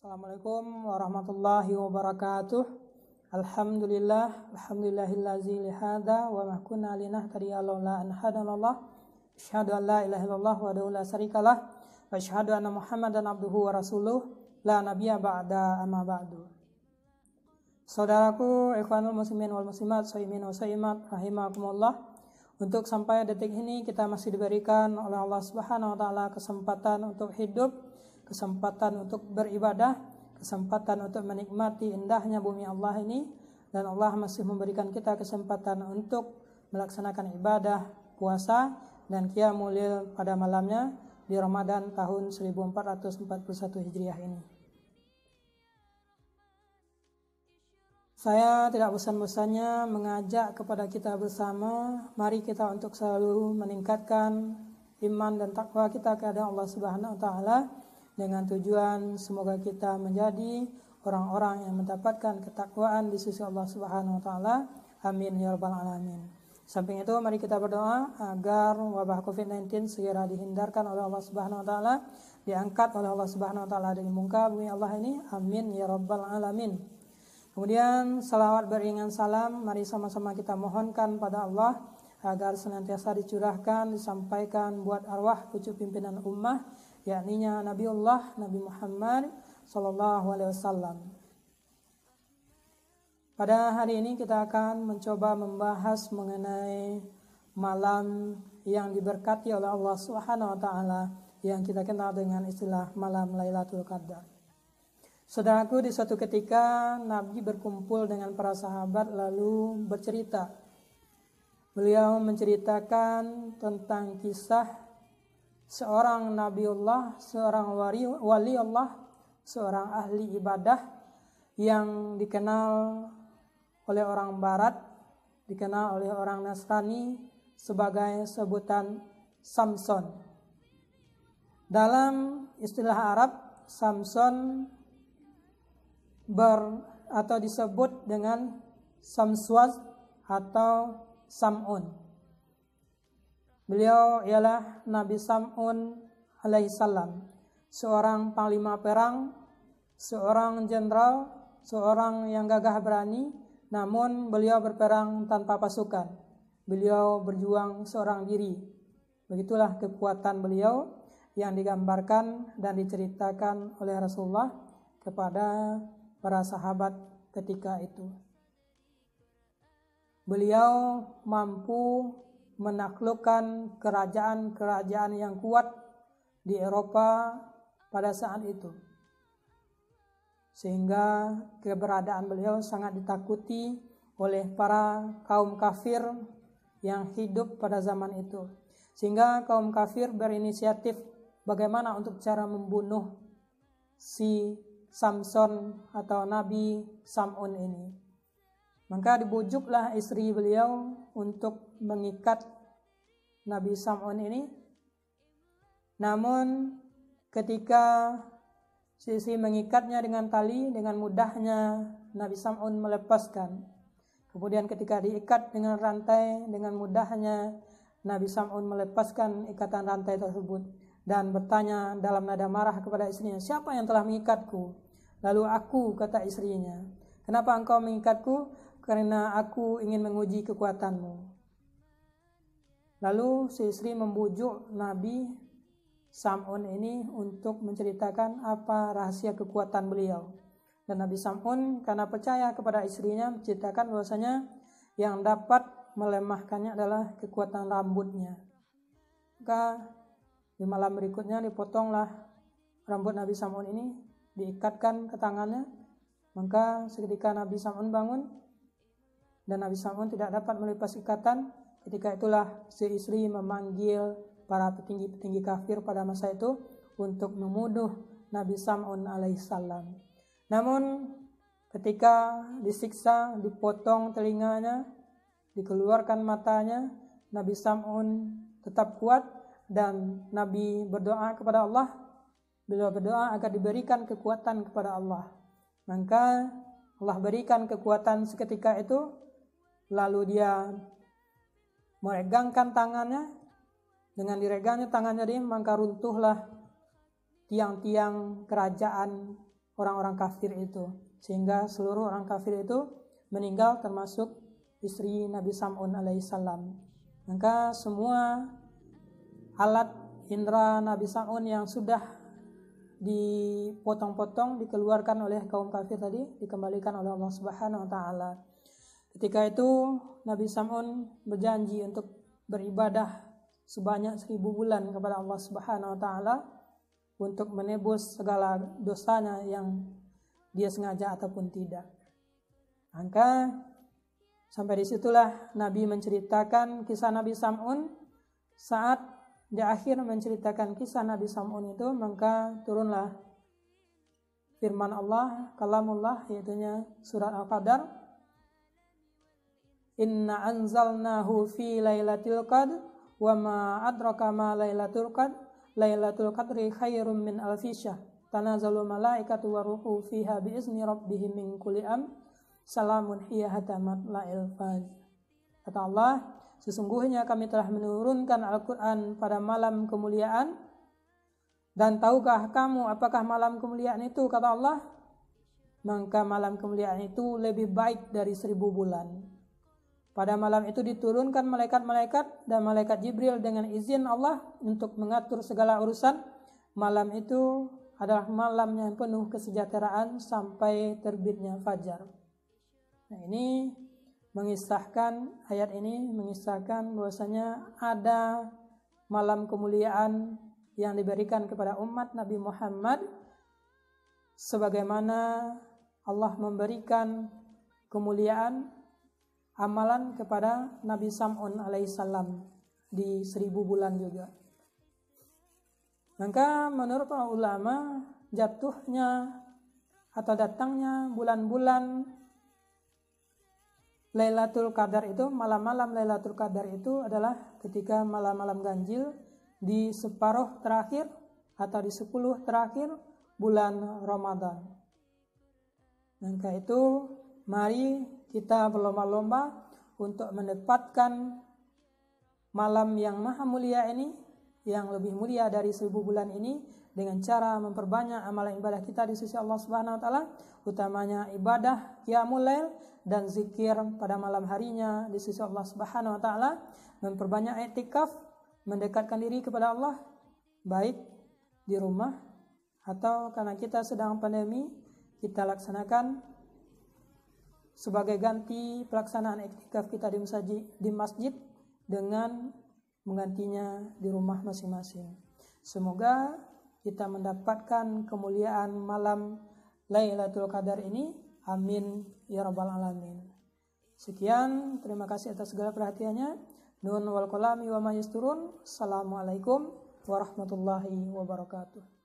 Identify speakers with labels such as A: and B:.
A: Assalamualaikum warahmatullahi wabarakatuh. Alhamdulillahillazi lihada wa ma kunna linahtadiya laula an hadanallah. Asyhadu an la ilaha illallah wahdahu la syarikalah wa asyhadu anna Muhammadan abduhu wa rasuluh la nabiyya ba'da amma ba'du. Saudaraku, ikhwanul muslimin wal muslimat, shaimin wa shaimat rahimakumullah. Untuk sampai detik ini kita masih diberikan oleh Allah Subhanahu wa taala kesempatan untuk hidup, kesempatan untuk beribadah, kesempatan untuk menikmati indahnya bumi Allah ini, dan Allah masih memberikan kita kesempatan untuk melaksanakan ibadah puasa dan qiyamul lail pada malamnya di Ramadan tahun 1441 Hijriah ini. Saya tidak bosan-bosannya mengajak kepada kita bersama, mari kita untuk selalu meningkatkan iman dan takwa kita kepada Allah Subhanahu wa taala, dengan tujuan semoga kita menjadi orang-orang yang mendapatkan ketakwaan di sisi Allah Subhanahu wa taala. Amin ya rabbal alamin. Samping itu mari kita berdoa agar wabah Covid-19 segera dihindarkan oleh Allah Subhanahu wa taala, diangkat oleh Allah Subhanahu wa taala dari muka bumi Allah ini. Amin ya rabbal alamin. Kemudian salawat beriringan salam mari sama-sama kita mohonkan pada Allah agar senantiasa dicurahkan, disampaikan buat arwah pucuk pimpinan ummah, yakninya Nabiullah Nabi Muhammad sallallahu alaihi wasallam. Pada hari ini kita akan mencoba membahas mengenai malam yang diberkati oleh Allah Subhanahu wa taala yang kita kenal dengan istilah malam Lailatul Qadar. Saudaraku, di suatu ketika Nabi berkumpul dengan para sahabat lalu bercerita. Beliau menceritakan tentang kisah seorang Nabiullah, seorang wali Allah, seorang ahli ibadah yang dikenal oleh orang Barat, dikenal oleh orang Nasrani sebagai sebutan Samson. Dalam istilah Arab, Samson atau disebut dengan Samswaz atau Sam'un. Beliau ialah Nabi Sam'un alaihissalam, seorang panglima perang, seorang jenderal, seorang yang gagah berani, namun beliau berperang tanpa pasukan. Beliau berjuang seorang diri. Begitulah kekuatan beliau yang digambarkan dan diceritakan oleh Rasulullah kepada para sahabat ketika itu. Beliau mampu menaklukkan kerajaan-kerajaan yang kuat di Eropa pada saat itu, sehingga keberadaan beliau sangat ditakuti oleh para kaum kafir yang hidup pada zaman itu, sehingga kaum kafir berinisiatif bagaimana untuk cara membunuh si Samson atau Nabi Sam'un ini. Maka dibujuklah istri beliau untuk mengikat Nabi Sam'un ini. Namun ketika si istri mengikatnya dengan tali, dengan mudahnya Nabi Sam'un melepaskan. Kemudian ketika diikat dengan rantai, dengan mudahnya Nabi Sam'un melepaskan ikatan rantai tersebut dan bertanya dalam nada marah kepada istrinya, "Siapa yang telah mengikatku?" Lalu aku, kata istrinya, "Kenapa engkau mengikatku?" "Karena aku ingin menguji kekuatanmu." Lalu si istri membujuk Nabi Sam'un ini untuk menceritakan apa rahasia kekuatan beliau. Dan Nabi Sam'un karena percaya kepada istrinya menceritakan bahwasanya yang dapat melemahkannya adalah kekuatan rambutnya. Maka di malam berikutnya dipotonglah rambut Nabi Sam'un ini, diikatkan ke tangannya. Maka seketika Nabi Sam'un bangun dan Nabi Sam'un tidak dapat melepas ikatan. Ketika itulah si istri memanggil para petinggi-petinggi kafir pada masa itu untuk memuduh Nabi Sam'un alaihissalam. Namun ketika disiksa, dipotong telinganya, dikeluarkan matanya, Nabi Sam'un tetap kuat dan Nabi berdoa kepada Allah. Beliau berdoa agar diberikan kekuatan kepada Allah. Maka Allah berikan kekuatan seketika itu. Lalu dia meregangkan tangannya. Dengan diregangnya tangannya dia, maka runtuhlah tiang-tiang kerajaan orang-orang kafir itu, sehingga seluruh orang kafir itu meninggal termasuk istri Nabi Sam'un alaihissalam. Maka semua alat indera Nabi Sam'un yang sudah dipotong-potong dikeluarkan oleh kaum kafir tadi dikembalikan oleh Allah Subhanahu wa taala. Ketika itu Nabi Sam'un berjanji untuk beribadah sebanyak 1000 bulan kepada Allah Subhanahu wa taala untuk menebus segala dosanya yang dia sengaja ataupun tidak. Maka sampai disitulah Nabi menceritakan kisah Nabi Sam'un. Saat di akhir menceritakan kisah Nabi Sam'un itu, maka turunlah firman Allah, kalamullah, yaitunya surat Al-Qadar. Inna anzalnahu fi lailatul qadr wa ma adraka ma lailatul qadr. Lailatul qadri khairum min alfi syahr. Tanazalul malaikatu waruhu fiha biizni rabbihim min kulli am. Salamun hiya hatta matla'il fajr. Kata Allah, sesungguhnya kami telah menurunkan Al-Quran pada malam kemuliaan. Dan tahukah kamu apakah malam kemuliaan itu? Kata Allah, maka malam kemuliaan itu lebih baik dari 1000 bulan. Pada malam itu diturunkan malaikat-malaikat dan malaikat Jibril dengan izin Allah untuk mengatur segala urusan. Malam itu adalah malam yang penuh kesejahteraan sampai terbitnya fajar. Nah, ini mengisahkan, ayat ini mengisahkan bahwasanya ada malam kemuliaan yang diberikan kepada umat Nabi Muhammad, sebagaimana Allah memberikan kemuliaan amalan kepada Nabi Sam'un alaihissalam di 1000 bulan juga. Maka menurut para ulama, jatuhnya atau datangnya bulan-bulan Lailatul Qadar itu, malam-malam Lailatul Qadar itu adalah ketika malam-malam ganjil di separuh terakhir atau di 10 terakhir bulan Ramadan. Maka itu mari kita berlomba-lomba untuk mendapatkan malam yang maha mulia ini, yang lebih mulia dari 1000 bulan ini, dengan cara memperbanyak amalan ibadah kita di sisi Allah Subhanahu wa taala, utamanya ibadah qiyamul lail dan zikir pada malam harinya di sisi Allah Subhanahu wa taala, memperbanyak i'tikaf, mendekatkan diri kepada Allah, baik di rumah atau karena kita sedang pandemi, kita laksanakan sebagai ganti pelaksanaan i'tikaf kita di masjid dengan menggantinya di rumah masing-masing. Semoga kita mendapatkan kemuliaan malam Lailatul Qadar ini. Amin ya rabbal alamin. Sekian, terima kasih atas segala perhatiannya. Nun wal qalami wa ma yasturun. Assalamualaikum warahmatullahi wabarakatuh.